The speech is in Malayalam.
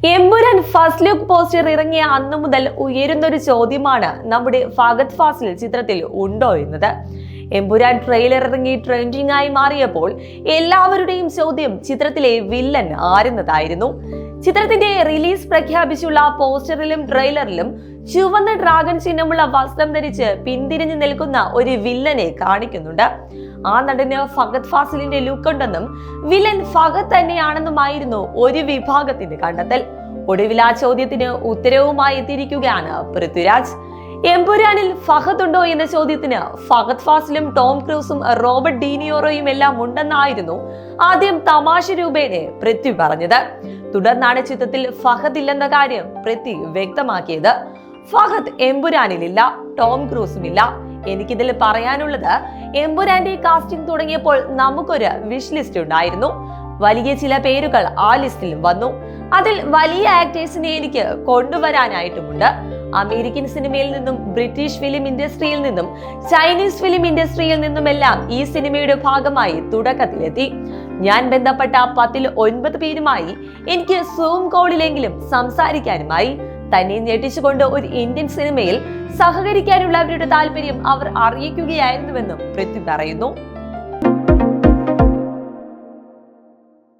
എമ്പുരാൻ ഫസ്റ്റ് ലുക്ക് പോസ്റ്റർ ഇറങ്ങിയ അന്നു മുതൽ ഉയരുന്നൊരു ചോദ്യമാണ് നമ്മുടെ ഫഹദ് ഫാസിൽ ചിത്രത്തിൽ ഉണ്ടോ എന്നത്. എമ്പുരാൻ ട്രെയിലർ ഇറങ്ങി ട്രെൻഡിംഗ് ആയി മാറിയപ്പോൾ എല്ലാവരുടെയും ചോദ്യം ചിത്രത്തിലെ വില്ലൻ ആരെന്നതായിരുന്നു. ചിത്രത്തിന്റെ റിലീസ് പ്രഖ്യാപിച്ചുള്ള പോസ്റ്ററിലും ട്രെയിലറിലും ചുവന്ന ഡ്രാഗൺ ചിഹ്നമുള്ള വസ്ത്രം ധരിച്ച് പിന്തിരിഞ്ഞു നിൽക്കുന്ന ഒരു വില്ലനെ കാണിക്കുന്നുണ്ട്. ആ നടന് ഫഹദ് ഫാസിലിന്റെ ലുക്ക് ഉണ്ടെന്നും വില്ലൻ ഫഹദ് തന്നെയാണെന്നുമായിരുന്നു ഒരു വിഭാഗത്തിന്റെ കണ്ടെത്തൽ. ഒടുവിൽ ആ ചോദ്യത്തിന് ഉത്തരവുമായി എത്തിയിരിക്കുകയാണ് പൃഥ്വിരാജ്. എമ്പുരാനിൽ ഫഹദ് ഉണ്ടോ എന്ന ചോദ്യത്തിന് ഫഹദ് ഫാസിലും ടോം ക്രൂസും റോബർട്ട് ഡീനിയോറോയും എല്ലാം ഉണ്ടെന്നായിരുന്നു ആദ്യം തമാശ രൂപേണ പൃഥ്വി പറഞ്ഞത്. തുടർന്നാണ് ചിത്രത്തിൽ ഫഹദ് ഇല്ലെന്ന കാര്യം പൃഥ്വി വ്യക്തമാക്കിയത്. ഫഹദ് എമ്പുരാനിലില്ല, ടോം ക്രൂസും ഇല്ല. എനിക്കിതിൽ പറയാനുള്ളത്, എമ്പുരാന്റെ കാസ്റ്റിംഗ് തുടങ്ങിയപ്പോൾ നമുക്കൊരു വിഷ് ലിസ്റ്റ് ഉണ്ടായിരുന്നു. വലിയ ചില പേരുകൾ ആ ലിസ്റ്റിലും വന്നു. അതിൽ വലിയ ആക്ടേഴ്സിനെ എനിക്ക് കൊണ്ടുവരാനായിട്ടുമുണ്ട്. അമേരിക്കൻ സിനിമയിൽ നിന്നും ബ്രിട്ടീഷ് ഫിലിം ഇൻഡസ്ട്രിയിൽ നിന്നും ചൈനീസ് ഫിലിം ഇൻഡസ്ട്രിയിൽ നിന്നുമെല്ലാം ഈ സിനിമയുടെ ഭാഗമായി തുടക്കത്തിലെത്തി. ഞാൻ ബന്ധപ്പെട്ട 10-9 പേരുമായി എനിക്ക് സൂം കോളിലെങ്കിലും സംസാരിക്കാനുമായി. തന്നെ ഞെട്ടിച്ചുകൊണ്ട് ഒരു ഇന്ത്യൻ സിനിമയിൽ സഹകരിക്കാനുള്ള അവരുടെ താല്പര്യം അവർ അറിയിക്കുകയായിരുന്നുവെന്നും പൃഥ്വി പറയുന്നു.